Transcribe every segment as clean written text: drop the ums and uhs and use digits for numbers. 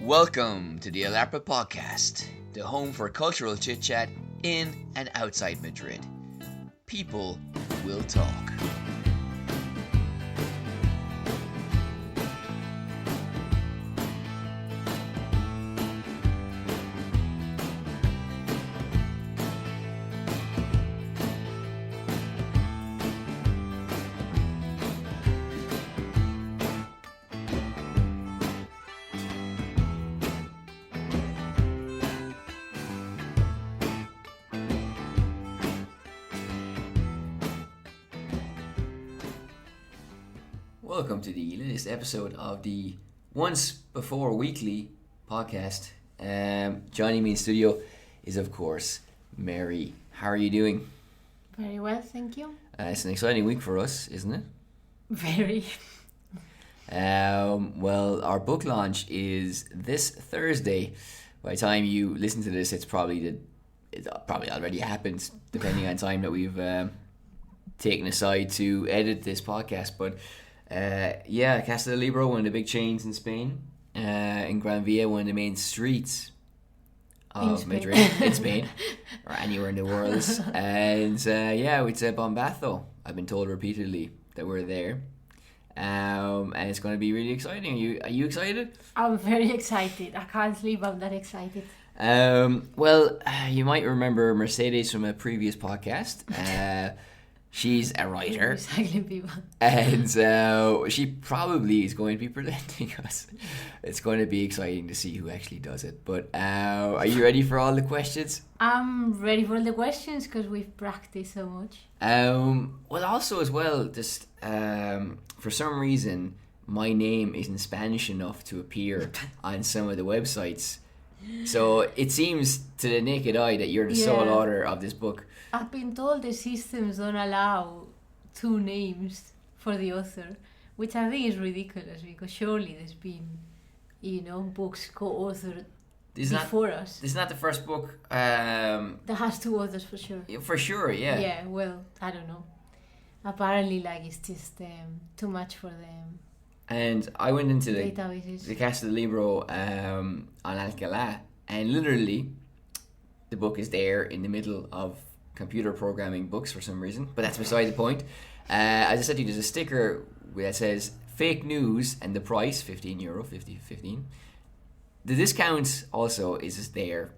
Welcome to the Alarpa Podcast, the home for cultural chit chat in and outside Madrid. People will talk. Welcome to the latest episode of the Once Before Weekly podcast. Joining me in studio is, of course, Mary. How are you doing? Very well, thank you. It's an exciting week for us, isn't it? Very. Well, our book launch is this Thursday. By the time you listen to this, it's probably already happened, depending on time that we've taken aside to edit this podcast. But Casa del Libro, one of the big chains in Spain, in Gran Via, one of the main streets of Madrid, in Spain, or anywhere in the world. And it's Bombazo. I've been told repeatedly that we're there. And it's going to be really exciting. Are you excited? I'm very excited. I can't sleep. I'm that excited. You might remember Mercedes from a previous podcast. She's a writer. Recycling people. And she probably is going to be presenting us. It's going to be exciting to see who actually does it. But are you ready for all the questions? I'm ready for all the questions because we've practiced so much. For some reason, my name isn't Spanish enough to appear on some of the websites. So it seems to the naked eye that you're the sole author of this book. I've been told the systems don't allow two names for the author, which I think is ridiculous because surely there's been, books co-authored before us. This is not the first book. That has two authors for sure. For sure, yeah. Yeah, well, I don't know. Apparently, it's just too much for them. And I went into databases. the Casa del Libro on Alcalá, and literally, the book is there in the middle of computer programming books for some reason, but that's beside the point. As I said to you, there's a sticker that says fake news and the price, €15, 15. The discount also is just there,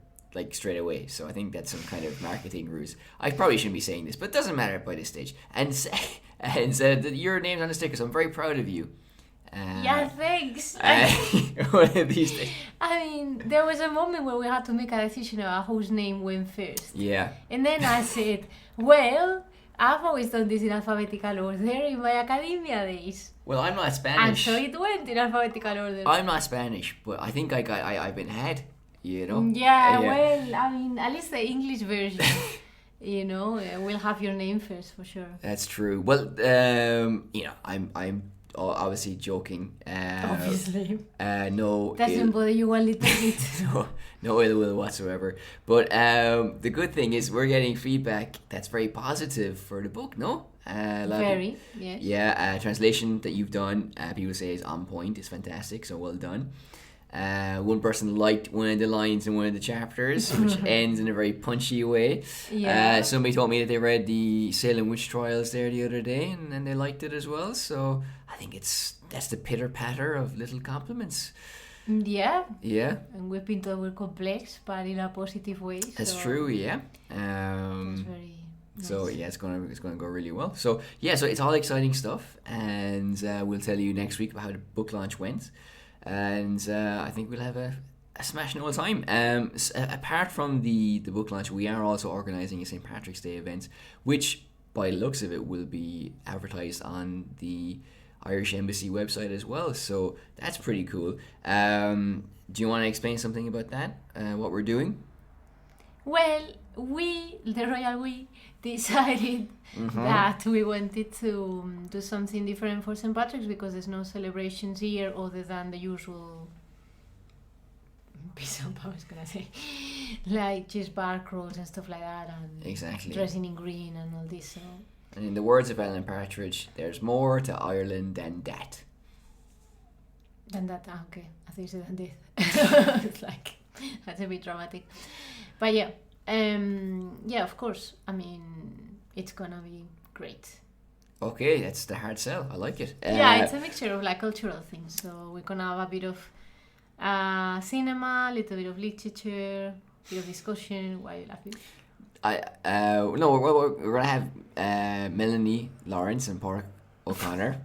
straight away. So I think that's some kind of marketing ruse. I probably shouldn't be saying this, but it doesn't matter by this stage. And said that your name's on the sticker, so I'm very proud of you. Thanks. One of these days. I mean, there was a moment where we had to make a decision about whose name went first. Yeah. And then I said, well, I've always done this in alphabetical order in my academia days. Well, I'm not Spanish. And so it went in alphabetical order. I'm not Spanish, but I think I've been ahead, Yeah, well, I mean, at least the English version. We'll have your name first for sure. That's true. Well, I'm obviously joking. Obviously. No. Doesn't bother you one little bit. no ill will whatsoever. But the good thing is we're getting feedback that's very positive for the book. No. Very. Yes. Yeah. Translation that you've done, people say is on point. It's fantastic. So well done. One person liked one of the lines in one of the chapters, which ends in a very punchy way. Yeah. Somebody told me that they read the Salem witch trials there the other day, and they liked it as well. So I think that's the pitter patter of little compliments. Yeah. Yeah. And we've been told we're complex, but in a positive way. That's true. Yeah. That's very. Nice. So yeah, it's gonna go really well. So it's all exciting stuff, and we'll tell you next week about how the book launch went. And I think we'll have a smashing all time. Apart from the book launch, we are also organising a St. Patrick's Day event, which by the looks of it will be advertised on the Irish Embassy website as well. So that's pretty cool. Do you want to explain something about that? What we're doing? Well, the royal we, decided that we wanted to do something different for St. Patrick's because there's no celebrations here other than the usual piece of, I was gonna say, just bar crawls and stuff like that, and exactly dressing in green and all this. So. And in the words of Alan Partridge, there's more to Ireland than that. Than that, okay. I think you said than death. It's like, that's a bit dramatic. But yeah, of course. I mean, it's gonna be great. Okay, that's the hard sell. I like it. Yeah, it's a mixture of like cultural things. So we're gonna have a bit of cinema, a little bit of literature, a bit of discussion. Why are you laughing? No, we're gonna have Melanie Lawrence and Paul O'Connor,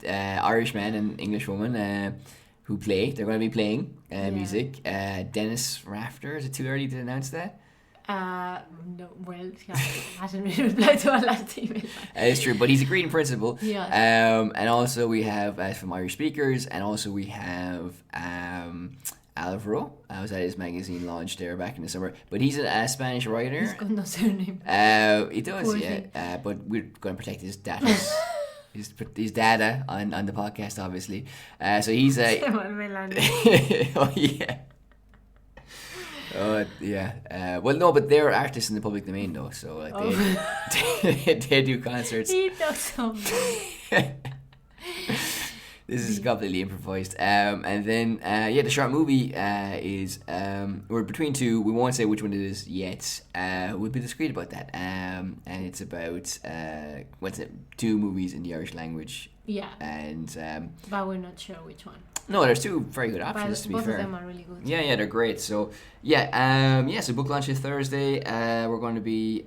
Irishman and English woman, who play. They're going to be playing music. Dennis Rafter. Is it too early to announce that? No, well, he hasn't really replied to our last email. It's true, but he's agreed in principle. Yeah. And also we have from Irish speakers, and also we have Alvaro. I was at his magazine launch there back in the summer, but he's a Spanish writer. He's got no surname. He does, poor yeah. But we're going to protect his data. his data on the podcast, obviously. So he's a. Oh yeah. Oh yeah. Well, no, but they're artists in the public domain, though. So like they do concerts. He does something. This is completely improvised. And then the short movie is we're between two. We won't say which one it is yet. We'll be discreet about that. And it's about two movies in the Irish language. Yeah. And but we're not sure which one. No, there's two very good options, but to be both fair. Both of them are really good. Yeah, they're great. So so book launch is Thursday. We're going to be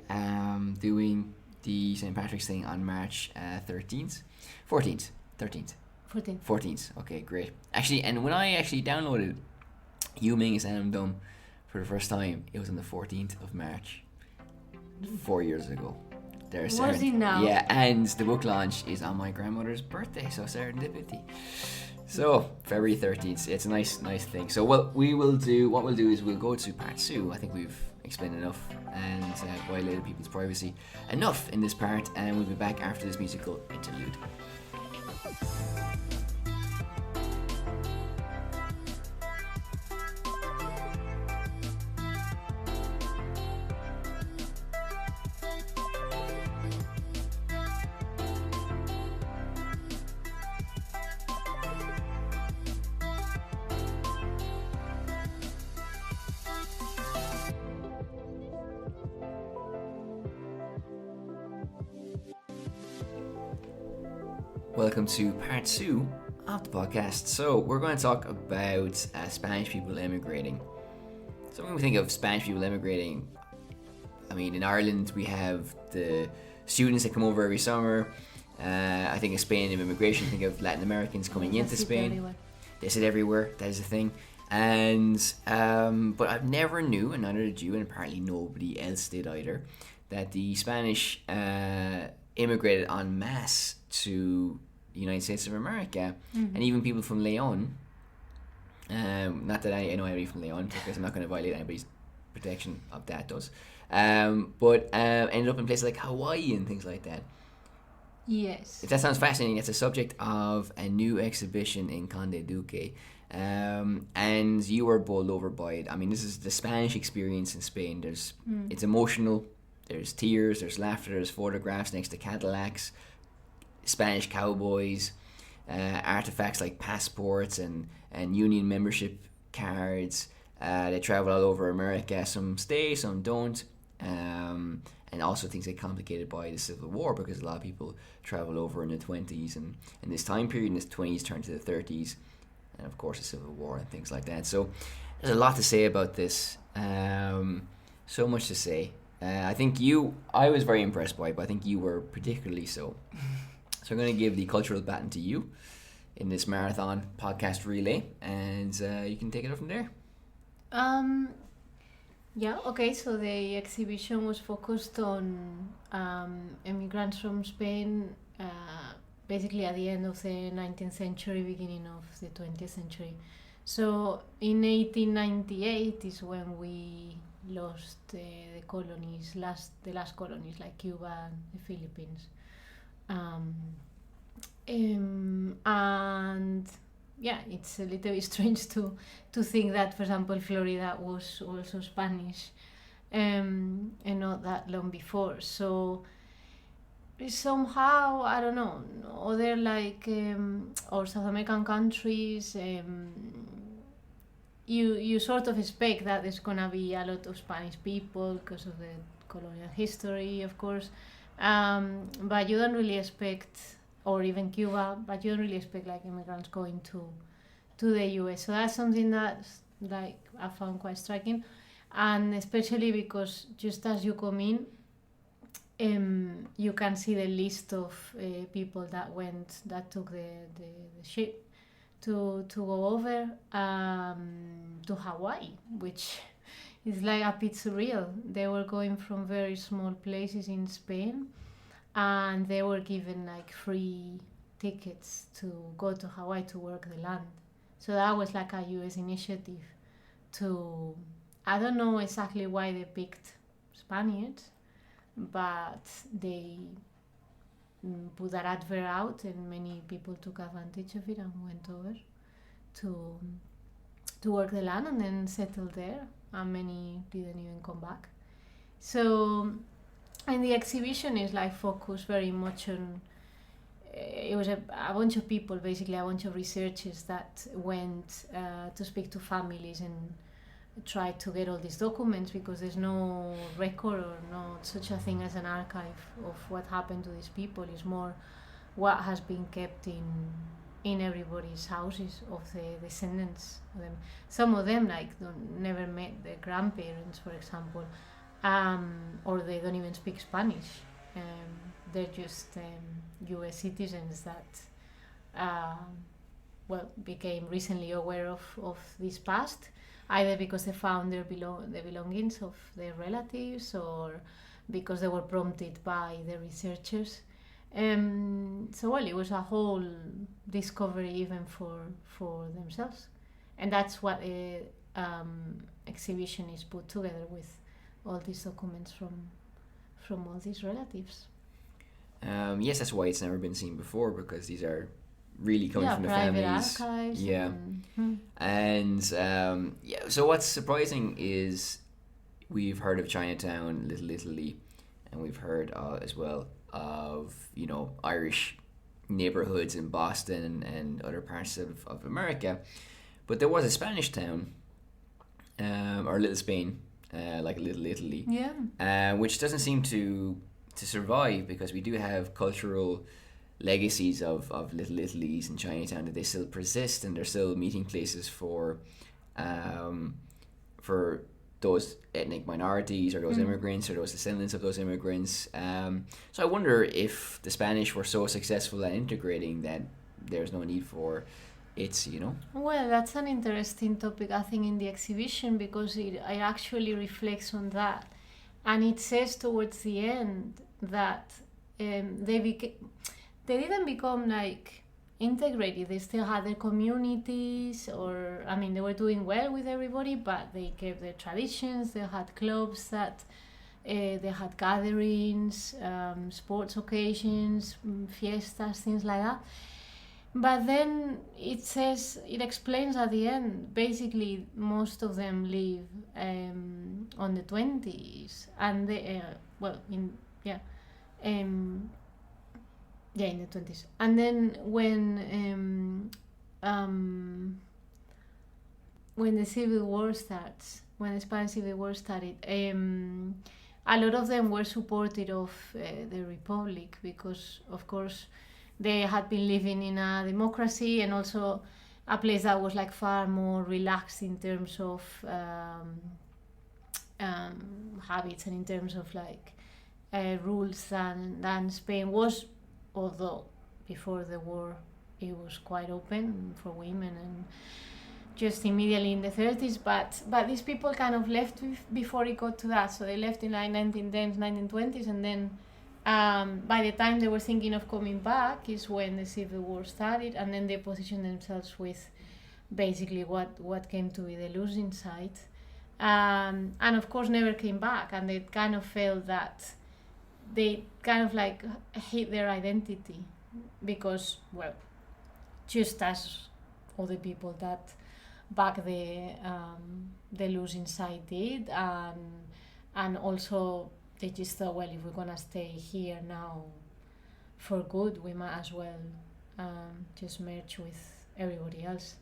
doing the St. Patrick's thing on March 13th. 14th. Okay, great. Actually, and when I actually downloaded You Ming Is Anam Dum for the first time, it was on the 14th of March, 4 years ago. Was it now? Yeah, and the book launch is on my grandmother's birthday, so serendipity. So February 13th, it's a nice thing. So what we'll do is we'll go to part 2. I think we've explained enough and violated people's privacy enough in this part, and we'll be back after this musical interlude. Welcome to part 2 of the podcast. So we're going to talk about Spanish people immigrating. So when we think of Spanish people immigrating, I mean, in Ireland we have the students that come over every summer. I think of Spain and immigration, think of Latin Americans coming into Spain. Everywhere. They sit everywhere, that is the thing. And but I've never knew, and neither did you, and apparently nobody else did either, that the Spanish immigrated en masse to the United States of America, and even people from Leon. Not that I know anybody from Leon, because I'm not going to violate anybody's protection of that does. But ended up in places like Hawaii and things like that. Yes. If that sounds fascinating, it's a subject of a new exhibition in Conde Duque. And you were bowled over by it. I mean, this is the Spanish experience in Spain. It's emotional. There's tears, there's laughter, there's photographs next to Cadillacs, Spanish cowboys, artifacts like passports and union membership cards. They travel all over America. Some stay, some don't. And also things get complicated by the Civil War, because a lot of people travel over in the 20s, and in this time period, in the 20s turn to the 30s, and of course the Civil War and things like that. So there's a lot to say about this. So much to say. I was very impressed by it, but I think you were particularly so. So I'm going to give the cultural baton to you in this marathon podcast relay, and you can take it up from there. Yeah, okay, so the exhibition was focused on immigrants from Spain, basically at the end of the 19th century, beginning of the 20th century. So in 1898 is when we lost the colonies, the last colonies like Cuba and the Philippines. And yeah, it's a little bit strange to think that, for example, Florida was also Spanish and not that long before. So somehow, I don't know, other like or South American countries, you sort of expect that there's gonna be a lot of Spanish people because of the colonial history, of course, but you don't really expect, or even Cuba, but you don't really expect like immigrants going to the US. So that's something that's like I found quite striking, and especially because just as you come in, you can see the list of people that took the ship to go over to Hawaii, which is like a bit surreal. They were going from very small places in Spain, and they were given like free tickets to go to Hawaii to work the land. So that was like a US initiative to, I don't know exactly why they picked Spaniards, but they put that advert out, and many people took advantage of it and went over to work the land and then settled there, and many didn't even come back. So, and the exhibition is like focused very much on. It was a bunch of people, basically a bunch of researchers that went to speak to families and try to get all these documents, because there's no record or not such a thing as an archive of what happened to these people. It's more what has been kept in everybody's houses of the descendants of them. Some of them like never met their grandparents, for example, or they don't even speak Spanish. They're just US citizens that became recently aware of this past, either because they found the belongings of their relatives, or because they were prompted by the researchers. So it was a whole discovery even for themselves, and that's what the exhibition is put together with, all these documents from all these relatives. Yes, that's why it's never been seen before, because these are really coming from the private families. Archives. Yeah, and so what's surprising is we've heard of Chinatown, Little Italy, and we've heard as well of Irish neighborhoods in Boston and other parts of America, but there was a Spanish town, or Little Spain, like Little Italy, which doesn't seem to survive, because we do have cultural legacies of Little Italy's and Chinatown that they still persist, and they're still meeting places for those ethnic minorities, or those immigrants, or those descendants of those immigrants. So I wonder if the Spanish were so successful at integrating that there's no need for it, Well, that's an interesting topic, I think, in the exhibition, because it actually reflects on that. And it says towards the end that they didn't become like integrated. They still had their communities, or they were doing well with everybody, but they kept their traditions. They had clubs that they had gatherings, sports occasions, fiestas, things like that. But then it explains at the end, basically most of them live on the 20s, and they in the 20s. And then when the Civil War starts, when the Spanish Civil War started, a lot of them were supportive of the Republic, because, of course, they had been living in a democracy, and also a place that was like far more relaxed in terms of habits and in terms of like rules than Spain was, although before the war it was quite open for women, and just immediately in the 30s, but these people kind of left before it got to that. So they left in like 1910s, 1920s, and then by the time they were thinking of coming back is when the Civil War started, and then they positioned themselves with basically what came to be the losing side, and of course never came back, and they kind of felt that they kind of like hid their identity, because, well, just as other people that back the losing side did, and also they just thought, well, if we're gonna stay here now, for good, we might as well just merge with everybody else.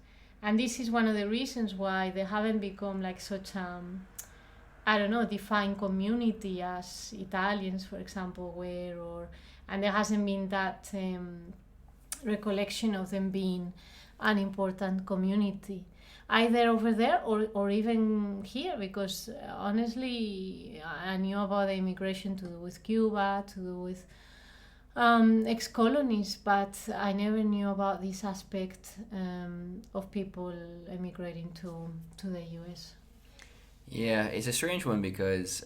And this is one of the reasons why they haven't become like such I don't know, defined community as Italians, for example, were, and there hasn't been that recollection of them being an important community, either over there or even here, because honestly, I knew about the immigration to do with Cuba, to do with ex-colonies, but I never knew about this aspect of people emigrating to the US. Yeah, it's a strange one because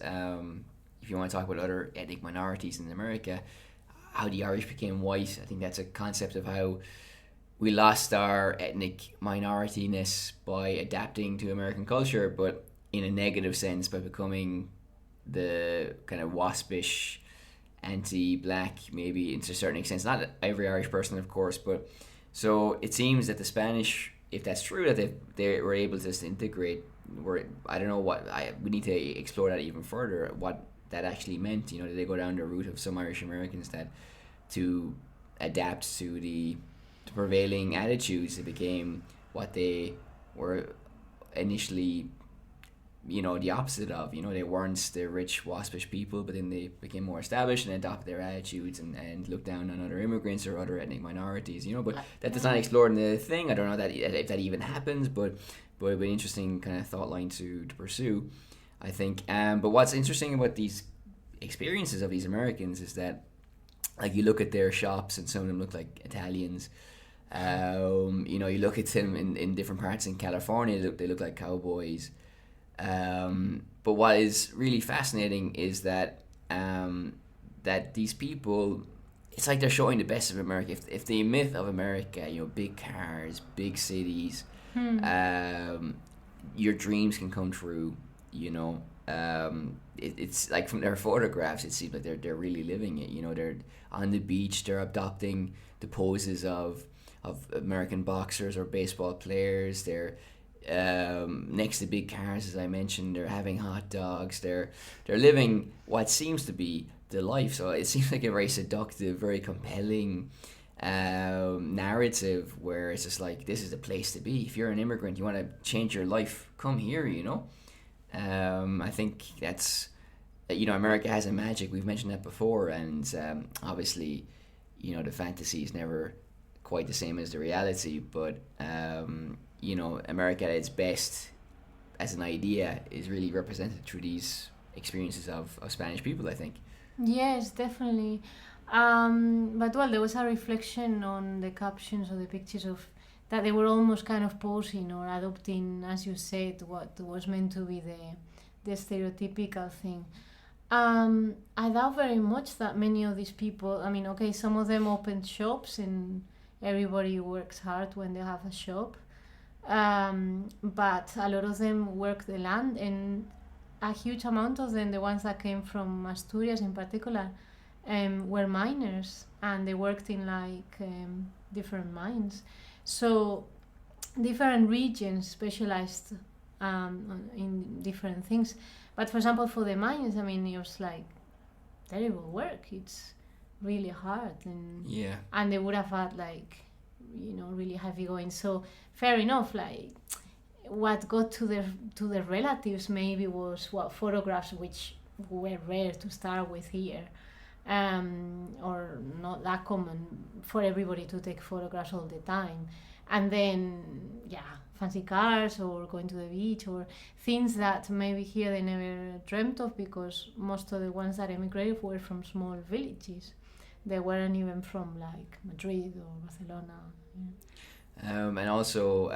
if you want to talk about other ethnic minorities in America, how the Irish became white, I think that's a concept of how we lost our ethnic minorityness by adapting to American culture, but in a negative sense by becoming the kind of waspish, anti-black, maybe to a certain extent. Not every Irish person, of course, but so it seems that the Spanish, if that's true, that they were able to just integrate. I don't know we need to explore that even further. What that actually meant, did they go down the route of some Irish Americans that to adapt to the prevailing attitudes, it became what they were initially, the opposite of. They weren't the rich, waspish people, but then they became more established and adopted their attitudes and looked down on other immigrants or other ethnic minorities. But that's not explored in the thing. I don't know if that even happens, but it'd be an interesting kind of thought line to pursue, I think. But what's interesting about these experiences of these Americans is that, like, you look at their shops and some of them look like Italians. You look at them in different parts in California, they look like cowboys. But what is really fascinating is that that these people, it's like they're showing the best of America. If the myth of America, big cars, big cities, your dreams can come true. It's like from their photographs, it seems like they're really living it. They're on the beach, they're adopting the poses of American boxers or baseball players. They're next to big cars, as I mentioned. They're having hot dogs. They're living what seems to be the life. So it seems like a very seductive, very compelling narrative where it's just like, this is the place to be. If you're an immigrant, you want to change your life, come here. I think that's America has a magic. We've mentioned that before, and obviously, the fantasy is never quite the same as the reality, but America at its best as an idea is really represented through these experiences of Spanish people, I think. Yes, definitely. But well, there was a reflection on the captions or the pictures of that they were almost kind of posing or adopting, as you said, what was meant to be the stereotypical thing. I doubt very much that many of these people, I mean, okay, some of them opened shops and everybody works hard when they have a shop, but a lot of them work the land, and a huge amount of them, the ones that came from Asturias in particular, were miners, and they worked in different mines. So different regions specialized in different things. But for example, for the mines, I mean, it was like terrible work. It's really hard, and they would have had really heavy going. So fair enough. Like, what got to their relatives maybe was what photographs, which were rare to start with here, or not that common for everybody to take photographs all the time. And then, fancy cars or going to the beach or things that maybe here they never dreamt of, because most of the ones that emigrated were from small villages. They weren't even from like Madrid or Barcelona. Yeah. And also,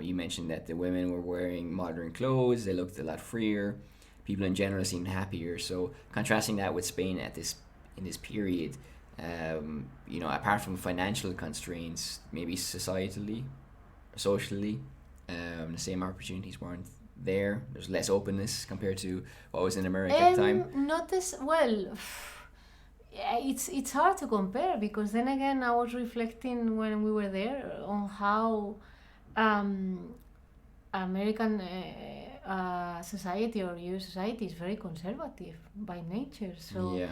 you mentioned that the women were wearing modern clothes. They looked a lot freer. People in general seemed happier. So contrasting that with Spain in this period, apart from financial constraints, maybe socially, the same opportunities weren't there. There's less openness compared to what was in America at the time. Not as well. It's hard to compare, because then again, I was reflecting when we were there on how American society or US society is very conservative by nature. So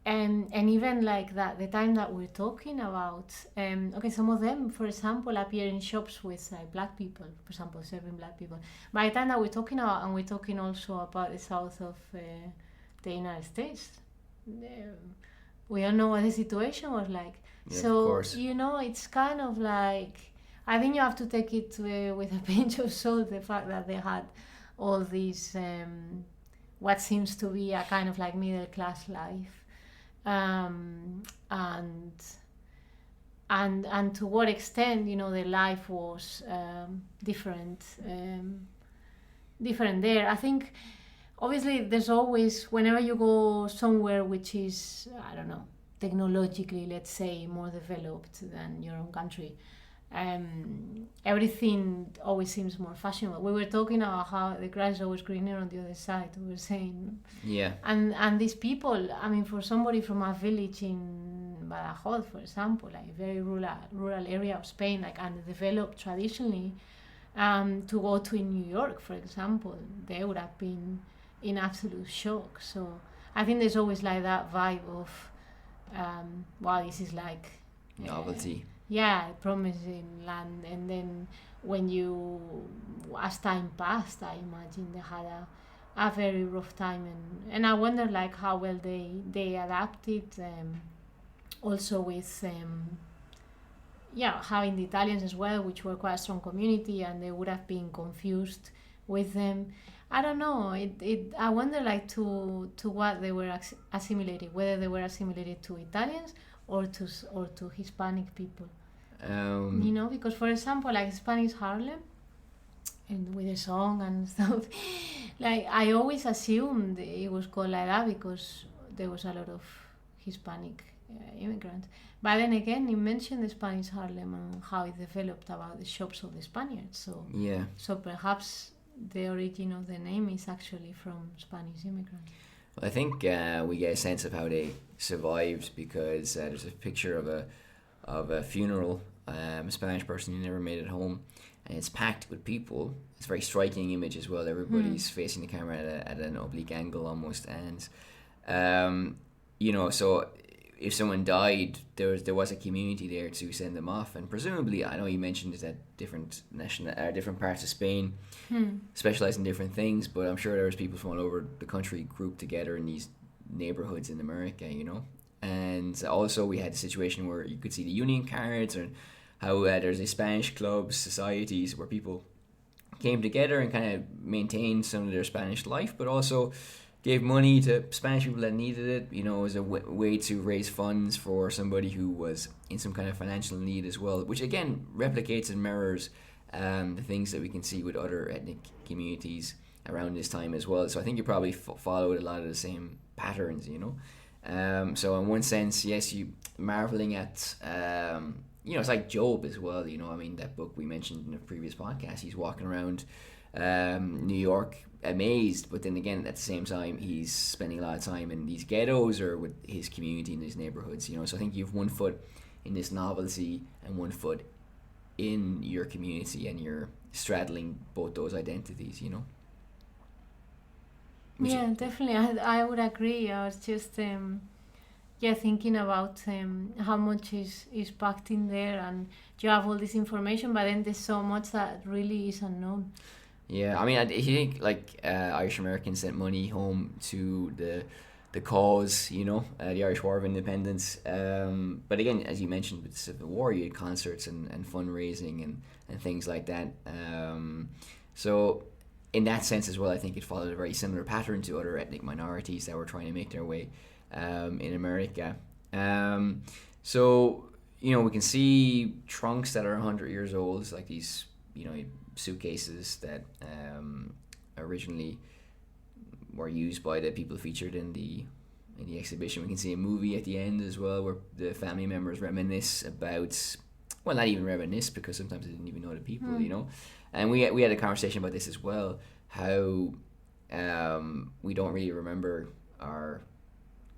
and even like that, the time that we're talking about, okay, some of them, for example, appear in shops with black people, for example, serving black people. By the time that we're talking about, and we're talking also about the south of the United States, we all know what the situation was like. Yeah, of So, course. it's kind of like, I think you have to take it with a pinch of salt, the fact that they had all these, what seems to be a kind of like middle class life. And to what extent their life was different there. I think obviously there's always, whenever you go somewhere which is, I don't know, technologically, let's say, more developed than your own country, everything always seems more fashionable. We were talking about how the grass is always greener on the other side. We were saying, yeah, and these people, I mean, for somebody from a village in Badajoz, for example, like a very rural area of Spain, like underdeveloped traditionally, to go to New York, for example, they would have been in absolute shock. So I think there's always like that vibe of, wow, this is like novelty. Yeah, promising land. And then when as time passed, I imagine they had a very rough time, and I wonder like how well they adapted, also with having the Italians as well, which were quite a strong community, and they would have been confused with them. I don't know. I wonder like to what they were assimilated, whether they were assimilated to Italians or to Hispanic people. Because for example, like Spanish Harlem, and with the song and stuff, like I always assumed it was called like that because there was a lot of Hispanic immigrants. But then again, you mentioned the Spanish Harlem and how it developed about the shops of the Spaniards. So yeah. So perhaps the origin of the name is actually from Spanish immigrants. Well, I think we get a sense of how they survived because there's a picture of a funeral, a Spanish person who never made it home, and it's packed with people. It's a very striking image as well. Everybody's facing the camera at an oblique angle almost, and so if someone died, there was a community there to send them off, and presumably, I know you mentioned it at different different parts of Spain, specialize in different things, but I'm sure there was people from all over the country grouped together in these neighborhoods in America, and also we had a situation where you could see the union cards, and how there's a Spanish clubs, societies where people came together and kind of maintained some of their Spanish life, but also gave money to Spanish people that needed it, as a way to raise funds for somebody who was in some kind of financial need as well, which again replicates and mirrors the things that we can see with other ethnic communities around this time as well. So I think you probably followed a lot of the same patterns, So in one sense, yes, you marveling at, it's like Job as well, that book we mentioned in a previous podcast, he's walking around New York amazed, but then again at the same time he's spending a lot of time in these ghettos or with his community in these neighborhoods, so I think you have one foot in this novelty and one foot in your community, and you're straddling both those identities, Yeah, definitely. I would agree. I was just thinking about how much is packed in there, and you have all this information, but then there's so much that really is unknown. Yeah, I mean, I think like Irish Americans sent money home to the cause, the Irish War of Independence. But again, as you mentioned with the Civil War, you had concerts and fundraising and things like that. So in that sense as well, I think it followed a very similar pattern to other ethnic minorities that were trying to make their way in America. So, we can see trunks that are 100 years old, like these, suitcases that originally were used by the people featured in the exhibition. We can see a movie at the end as well where the family members reminisce about, well, not even reminisce because sometimes they didn't even know the people, And we had a conversation about this as well, how we don't really remember our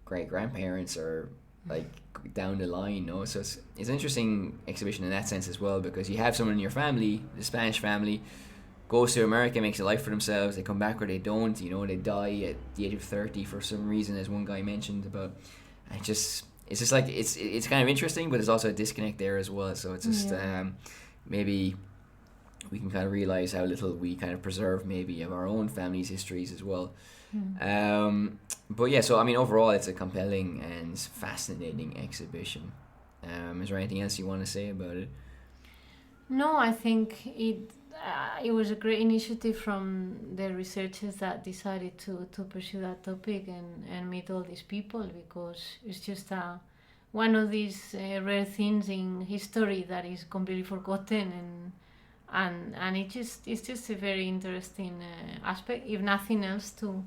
great-grandparents or like down the line, so it's an interesting exhibition in that sense as well, because you have someone in your family, the Spanish family, goes to America, makes a life for themselves, they come back or they don't, they die at the age of 30 for some reason, as one guy mentioned about, it's just like it's kind of interesting, but there's also a disconnect there as well. So it's just maybe we can kind of realize how little we kind of preserve maybe of our own family's histories as well. But yeah, so I mean, overall, it's a compelling and fascinating exhibition. Is there anything else you want to say about it? No, I think it was a great initiative from the researchers that decided to pursue that topic and meet all these people, because it's just one of these rare things in history that is completely forgotten, and it's just a very interesting aspect, if nothing else, to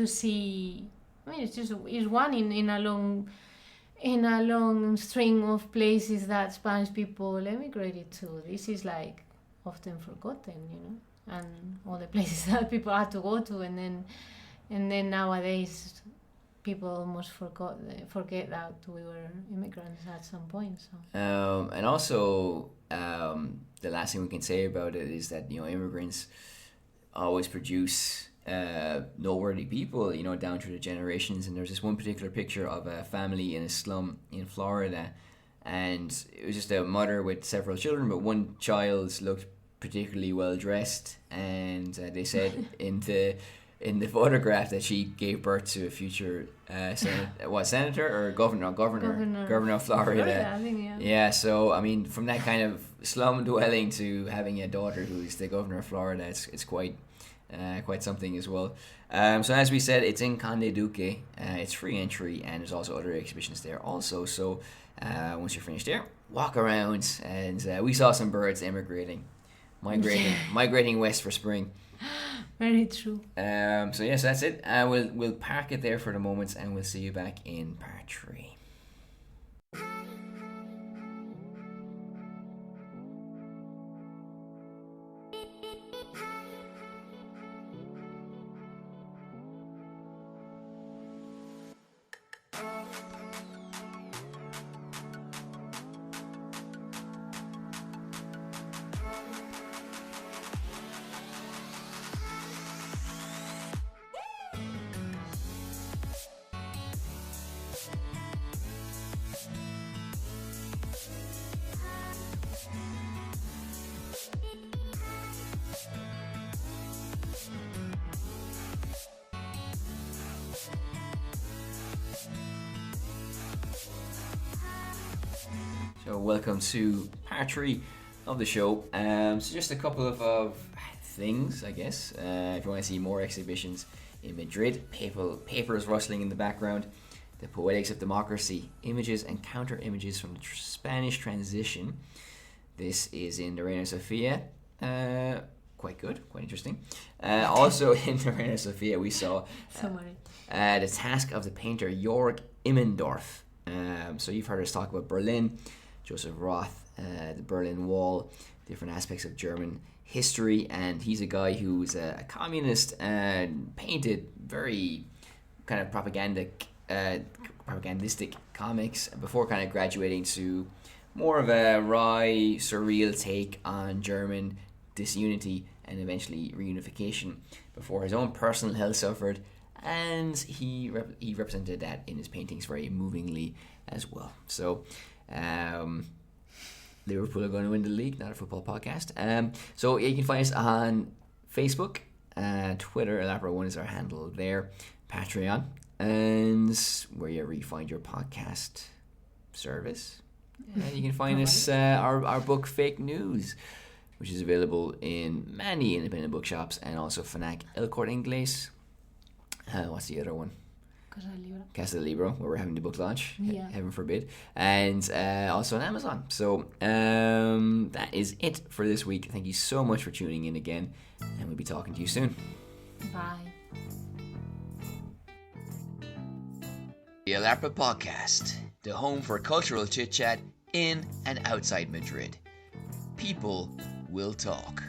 see. I mean, it's one in a long string of places that Spanish people emigrated to. This is like often forgotten, and all the places that people had to go to, and then nowadays people almost forget that we were immigrants at some point. So. And also, the last thing we can say about it is that immigrants always produce noteworthy people, down through the generations. And there's this one particular picture of a family in a slum in Florida, and it was just a mother with several children, but one child looked particularly well dressed, and they said in the photograph that she gave birth to a future senator or governor of Florida. I think, yeah. So I mean, from that kind of slum dwelling to having a daughter who's the governor of Florida, it's quite something as well. So as we said, it's in Conde Duque. It's free entry, and there's also other exhibitions there also. So once you're finished there, walk around, and we saw some birds migrating west for spring. Very true. So yes, that's it. We'll park it there for the moment, and we'll see you back in part 3. So welcome to part 3 of the show. So just a couple of things, I guess. If you want to see more exhibitions in Madrid, paper is rustling in the background. The Poetics of Democracy, images and counter images from the Spanish transition. This is in the Reina Sofia. Quite good, quite interesting. Also in the Reina Sofia we saw the task of the painter Jörg Immendorf. So you've heard us talk about Berlin, Joseph Roth, the Berlin Wall, different aspects of German history, and he's a guy who's a communist and painted very kind of propagandistic comics before kind of graduating to more of a wry, surreal take on German disunity and eventually reunification before his own personal hell suffered, and he represented that in his paintings very movingly as well. So Liverpool are going to win the league, not a football podcast. So you can find us on Facebook, Twitter, Elapra1 is our handle there, Patreon, and where you find your podcast service. You can find us our book Fake News, which is available in many independent bookshops and also Fnac, El Corte Inglés. What's the other one? Casa del Libro, where we're having the book launch, heaven forbid, and also on Amazon. So that is it for this week. Thank you so much for tuning in again, and we'll be talking to you soon. Bye. The Elapra Podcast, the home for cultural chit-chat in and outside Madrid. People will talk.